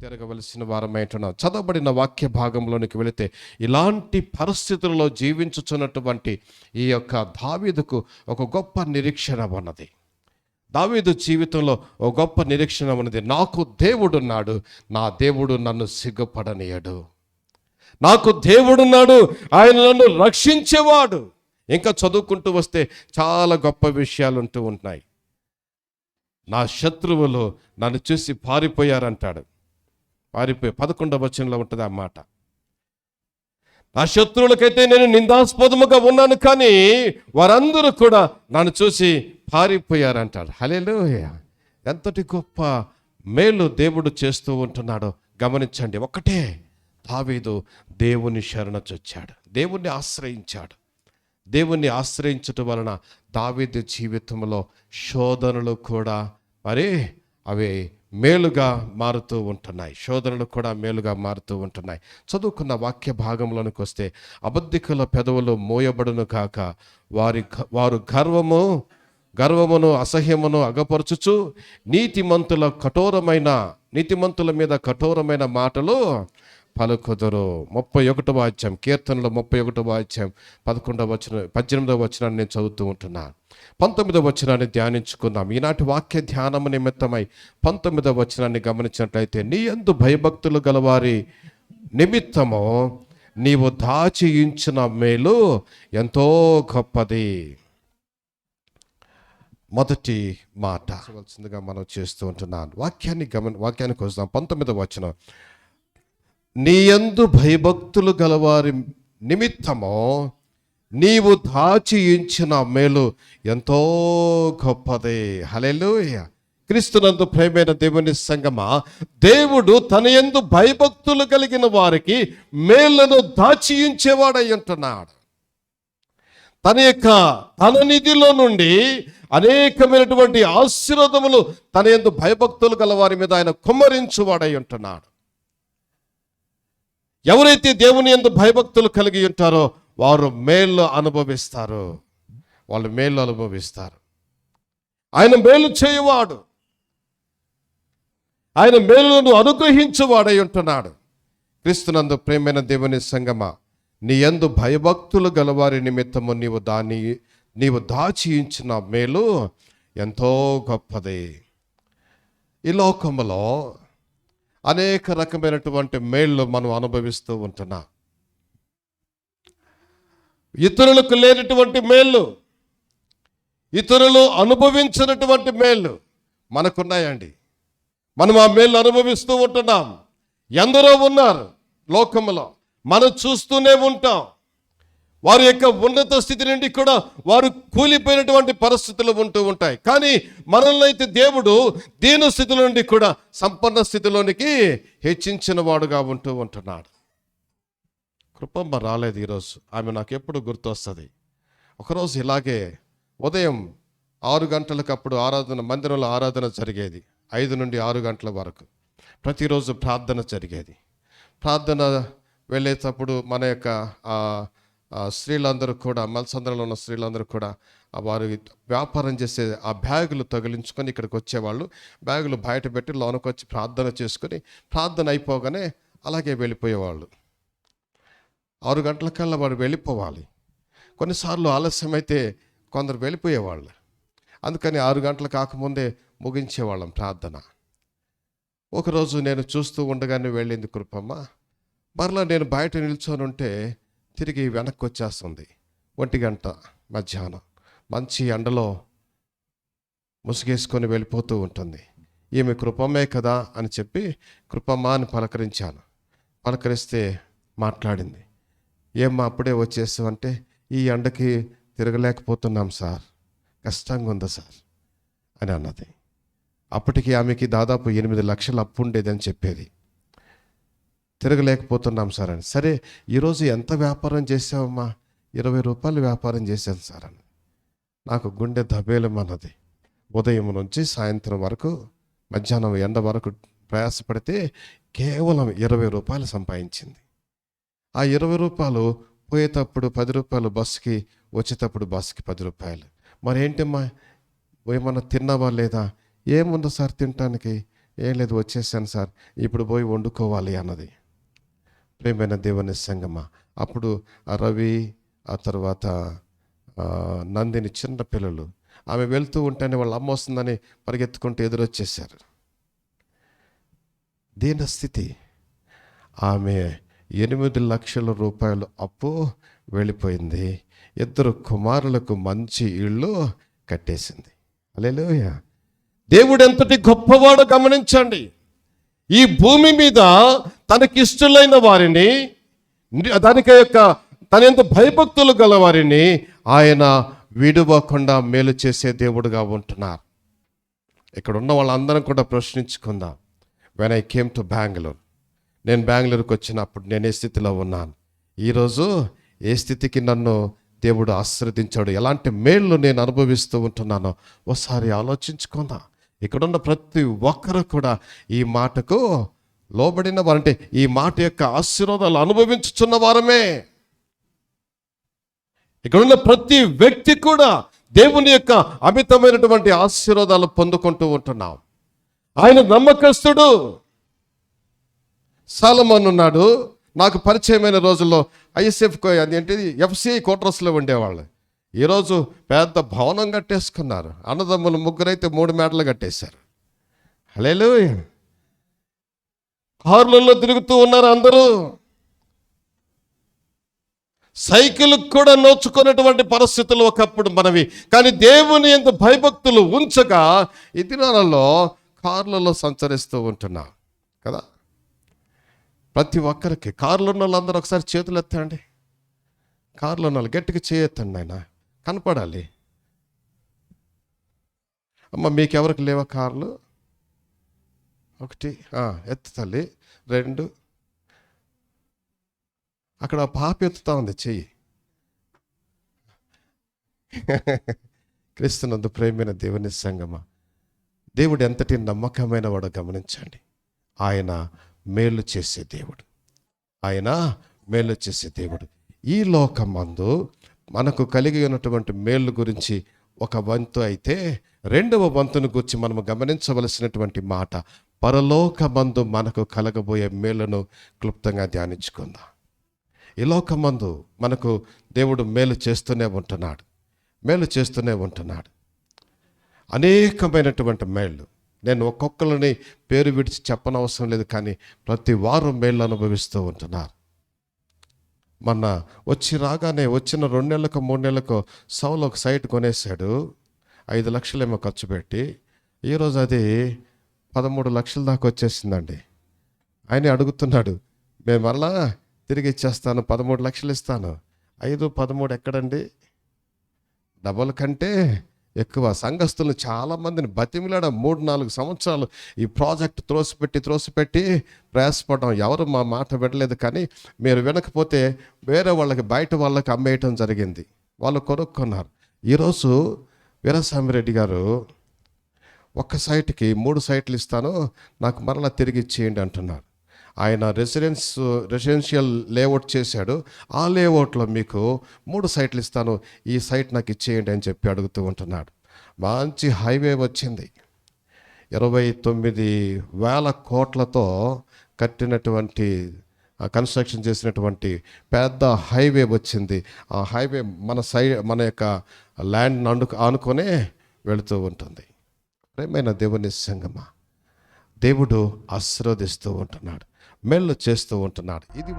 ఎరగవలసిన వారమైంటున్నాం. చదవబడిన వాక్య భాగంలోనికి వెళితే ఇలాంటి పరిస్థితుల్లో జీవించుచున్నటువంటి ఈ యొక్క దావీదుకు ఒక గొప్ప నిరీక్షణ ఉన్నది. దావీదు జీవితంలో ఒక గొప్ప నిరీక్షణ ఉన్నది. నాకు దేవుడున్నాడు, నా దేవుడు నన్ను సిగ్గుపడనీయడు. నాకు దేవుడున్నాడు, ఆయన నన్ను రక్షించేవాడు. ఇంకా చదువుకుంటూ వస్తే చాలా గొప్ప విషయాలు ఉంటూ ఉంటున్నాయి. నా శత్రువులు నన్ను చూసి పారిపోయారంటాడు. 11వ వచనంలో ఉంటుంది ఆ మాట. నా శత్రువులకైతే నేను నిందాస్పదముగా ఉన్నాను, కానీ వారందరూ కూడా నన్ను చూసి పారిపోయారంటాడు. హల్లెలూయా! ఎంతటి గొప్ప మేలు దేవుడు చేస్తూ ఉంటున్నాడో గమనించండి. ఒకటే, దావీదు దేవుని శరణొచ్చాడు, దేవుణ్ణి ఆశ్రయించాడు. దేవుణ్ణి ఆశ్రయించటం వలన దావీదు జీవితంలో శోధనలు కూడా అవి మేలుగా మారుతూ ఉంటున్నాయి. శోధనలు కూడా మేలుగా మారుతూ ఉంటున్నాయి. చదువుకున్న వాక్య భాగంలోనికి వస్తే, అబద్ధికుల పెదవులు మోయబడును కాక, వారు గర్వమును అసహ్యమును అగపరచుచు నీతిమంతుల మీద కఠోరమైన మాటలు పలుకుదురు. 31వ అధ్యాయం, కీర్తనలో 31వ అధ్యాయం 18వ వచనాన్ని నేను చదువుతూ ఉంటున్నాను. 19వ వచనాన్ని ధ్యానించుకుందాం. ఈనాటి వాక్య ధ్యానము నిమిత్తమై 19వ వచనాన్ని గమనించినట్లయితే, నీ యందు భయభక్తులు గలవారి నిమిత్తము నీవు దాచియించిన మేలు ఎంతో గొప్పది. మొదటి మాట వలసిందిగా మనం చేస్తూ ఉంటున్నాను. వాక్యానికి వస్తాం. 19వ వచనం, నీ యందు భయభక్తులు గలవారి నిమిత్తము నీవు దాచియించిన మేలు ఎంతో గొప్పది. హల్లెలూయా! క్రీస్తునందు ప్రియమైన దేవుని సంగమా, దేవుడు తన యందు భయభక్తులు కలిగిన వారికి మేళ్లను దాచియించేవాడై ఉంటున్నాడు. తన నిధిలో నుండి అనేకమైనటువంటి ఆశీర్వాదములు తన యందు భయభక్తులు గల వారి మీద ఆయన కుమ్మరించువాడై ఉంటున్నాడు. ఎవరైతే దేవుని యందు భయభక్తులు కలిగి ఉంటారో వారు మేలు అనుభవిస్తారు. ఆయన మేలు చేయవాడు, ఆయన మేలును అనుగ్రహించువాడై ఉంటున్నాడు. క్రీస్తునందు ప్రియమైన దేవుని సంగమా, నీ యందు భయభక్తులు గలవారి నిమిత్తము నీవు దాచియించిన మేలు ఎంతో గొప్పది. ఈ లోకములో అనేక రకమైనటువంటి మేళ్ళు మనం అనుభవిస్తూ ఉంటున్నాం. ఇతరులకు లేనటువంటి మేళ్ళు, ఇతరులు అనుభవించినటువంటి మేళ్ళు మనకున్నాయండి. మనం ఆ మేళ్ళు అనుభవిస్తూ ఉంటున్నాం. ఎందరో ఉన్నారు లోకములో, మనం చూస్తూనే ఉంటాం. వారి యొక్క ఉన్నత స్థితి నుండి కూడా వారు కూలిపోయినటువంటి పరిస్థితులు ఉంటూ ఉంటాయి. కానీ మనల్ని అయితే దేవుడు దీన స్థితి నుండి కూడా సంపన్న స్థితిలోనికి హెచ్చించిన వాడుగా ఉంటున్నాడు. కృపమ్మ రాలేదు ఈరోజు. ఆమె నాకు ఎప్పుడు గుర్తొస్తుంది. ఒకరోజు ఇలాగే ఉదయం 6 గంటలకు అప్పుడు మందిరంలో ఆరాధన జరిగేది. 5 నుండి 6 గంటల వరకు ప్రతిరోజు ప్రార్థన జరిగేది. ప్రార్థన వెళ్ళేటప్పుడు మన యొక్క స్త్రీలందరూ కూడా, మల్సంద్రంలో ఉన్న స్త్రీలందరూ కూడా వారు వ్యాపారం చేసే ఆ బ్యాగులు తగిలించుకొని ఇక్కడికి వచ్చేవాళ్ళు. బ్యాగులు బయట పెట్టి లోనకి వచ్చి ప్రార్థన చేసుకొని, ప్రార్థన అయిపోగానే అలాగే వెళ్ళిపోయేవాళ్ళు. 6 గంటలకల్లా వాడు వెళ్ళిపోవాలి. కొన్నిసార్లు ఆలస్యం అయితే కొందరు వెళ్ళిపోయేవాళ్ళు. అందుకని 6 గంటలు కాకముందే ముగించేవాళ్ళం ప్రార్థన. ఒకరోజు నేను చూస్తూ ఉండగానే వెళ్ళింది కృపమ్మ. మరలా నేను బయట నిల్చొని ఉంటే తిరిగి వెనక్కి వచ్చేస్తుంది. 1 గంట మధ్యాహ్నం మంచి ఎండలో ముసుగేసుకొని వెళ్ళిపోతూ ఉంటుంది. ఈమె కృపమ్మే కదా అని చెప్పి కృపమ్మ అని పలకరించాను. పలకరిస్తే మాట్లాడింది. ఏమ్మా అప్పుడే వచ్చేసావంటే, ఈ ఎండకి తిరగలేకపోతున్నాం సార్, కష్టంగా ఉందా సార్ అని అన్నది. అప్పటికి ఆమెకి దాదాపు 8 లక్షల అప్పు ఉండేదని చెప్పేది. తిరగలేకపోతున్నాం సార్ అని. సరే, ఈరోజు ఎంత వ్యాపారం చేసావమ్మా? 20 రూపాయలు వ్యాపారం చేశాను సార్ అని. నాకు గుండె దబేలమన్నది. ఉదయం నుంచి సాయంత్రం వరకు, మధ్యాహ్నం ఎండ వరకు ప్రయాసపడితే కేవలం 20 రూపాయలు సంపాదించింది. ఆ 20 రూపాయలు పోయేటప్పుడు 10 రూపాయలు బస్సుకి, వచ్చేటప్పుడు బస్సుకి 10 రూపాయలు. మరేంటమ్మా ఏమన్నా తిన్నావా లేదా? ఏముందో సార్ తినటానికి, ఏం లేదు, వచ్చేసాను సార్, ఇప్పుడు పోయి వండుకోవాలి అన్నది. ప్రియమైన దేవుని సంగమా, అప్పుడు ఆ రవి, ఆ తర్వాత నందిని చిన్న పిల్లలు, ఆమె వెళ్తూ ఉంటేనే వాళ్ళ అమ్మ వస్తుందని పరిగెత్తుకుంటూ ఎదురొచ్చేసారు. దీన స్థితి. ఆమె 8 లక్షల రూపాయలు అప్పు వెళ్ళిపోయింది. 2 కుమారులకు మంచి ఇళ్ళు కట్టేసింది. హల్లెలూయా. దేవుడు ఎంతటి గొప్పవాడో గమనించండి. ఈ భూమి మీద తనకిష్టులైన వారిని, దానికి యొక్క తన ఎంత భయభక్తులు గల వారిని ఆయన విడువకుండా మేలు చేసే దేవుడుగా ఉంటున్నారు. ఇక్కడ ఉన్న వాళ్ళందరం కూడా ప్రశ్నించుకుందాం. When I came to Bengaluru, నేను బెంగళూరుకు వచ్చినప్పుడు నేను ఏ స్థితిలో ఉన్నాను, ఈరోజు ఏ స్థితికి నన్ను దేవుడు ఆశీర్వదించాడు, ఎలాంటి మేళ్ళు నేను అనుభవిస్తూ ఉంటున్నానో ఒకసారి ఆలోచించుకుందాం. ఇక్కడున్న ప్రతి ఒక్కరు కూడా ఈ మాటకు లోబడిన వారంటే ఈ మాట యొక్క ఆశీర్వాదాలు అనుభవించుచున్న వారమే. ఇక్కడున్న ప్రతి వ్యక్తి కూడా దేవుని యొక్క అమితమైనటువంటి ఆశీర్వాదాలు పొందుకుంటూ ఉంటున్నాం. ఆయన నమ్మకస్తుడు. సొలొమోను ఉన్నాడు. నాకు పరిచయమైన రోజుల్లో అదేంటిది FCI క్వార్టర్స్లో ఉండేవాళ్ళు. ఈరోజు పెద్ద భవనం కట్టేసుకున్నారు. అన్నదమ్ములు 3 అయితే 3 మేడలు కట్టేశారు. హల్లెలూయా. కార్లలో తిరుగుతూ ఉన్నారు అందరూ. సైకిల్ కూడా నోచుకున్నటువంటి పరిస్థితులు ఒకప్పుడు మనవి. కానీ దేవుని ఎంత భయభక్తులు ఉంచగా ఈ దినాలలో కార్లలో సంచరిస్తూ ఉంటున్నాం కదా. ప్రతి ఒక్కరికి కార్లు ఉన్న వాళ్ళందరూ ఒకసారి చేతులు ఎత్తండి. కార్లో ఉన్న వాళ్ళు గట్టిగా చేయొత్తండి, ఆయన కనపడాలి. అమ్మ, మీకెవరికి లేవా కార్లు? 1 ఎత్తు తల్లి, 2 అక్కడ పాప ఎత్తుతా ఉంది చెయ్యి. క్రీస్తునందు ప్రేమైన దేవుని సంగమా, దేవుడు ఎంతటి నమ్మకమైన వాడో గమనించండి. ఆయన మేలు చేసే దేవుడు. ఆయన మేలు చేసే దేవుడు. ఈ లోకమందు మనకు కలిగి ఉన్నటువంటి మేలు గురించి ఒక వంతు అయితే, 2వ వంతును గురించి మనము గమనించవలసినటువంటి మాట, పరలోకమందు మనకు కలగబోయే మేలును క్లుప్తంగా ధ్యానించుకుందాం. ఈ లోకమందు మనకు దేవుడు మేలు చేస్తూనే ఉంటున్నాడు. మేలు చేస్తూనే ఉంటున్నాడు. అనేకమైనటువంటి మేళ్ళు. నేను ఒక్కొక్కరిని పేరు విడిచి చెప్పనవసరం లేదు, కానీ ప్రతి వారం మేళ్ళు అనుభవిస్తూ ఉంటున్నారు. మొన్న రాగానే వచ్చిన 2 నెలలకు 3 నెలలకు సౌలు ఒక సైట్ కొనేసాడు. 5 లక్షలేమో ఖర్చు పెట్టి. ఈరోజు అది 13 లక్షల దాకా వచ్చేసిందండి. ఆయన అడుగుతున్నాడు, మేము మళ్ళా తిరిగి ఇచ్చేస్తాను, 13 లక్షలు ఇస్తాను. 5, 13 ఎక్కడండి? డబల్ కంటే ఎక్కువ. సంఘస్థులను చాలామందిని బతిమిలాడ 3-4 సంవత్సరాలు ఈ ప్రాజెక్ట్ త్రోసిపెట్టి ప్రయాసపడడం. ఎవరు మా మాట వినలేదు. కానీ మీరు వినకపోతే వేరే వాళ్ళకి, బయట వాళ్ళకి అమ్మేయటం జరిగింది. వాళ్ళు కొనుక్కున్నారు. ఈరోజు వీరస్వామిరెడ్డి గారు ఒక్క సైట్కి 3 సైట్లు ఇస్తాను, నాకు మరలా తిరిగి ఇచ్చేయండి అంటున్నారు. ఆయన రెసిడెన్షియల్ లేఅవుట్ చేశాడు. ఆ లేఅవుట్లో మీకు 3 సైట్లు ఇస్తాను, ఈ సైట్ నాకు ఇచ్చేయండి అని చెప్పి అడుగుతూ ఉంటున్నాడు. మంచి హైవే వచ్చింది. 29,000 కోట్లతో కట్టినటువంటి, కన్స్ట్రక్షన్ చేసినటువంటి పెద్ద హైవే వచ్చింది. ఆ హైవే మన యొక్క ల్యాండ్ ఆనుకొనే వెళుతూ ఉంటుంది. ప్రేమైన దేవుని సంగమా, దేవుడు ఆశీర్వదిస్తూ ఉంటున్నాడు, మేలు చేస్తూ ఉంటున్నాడు. ఇది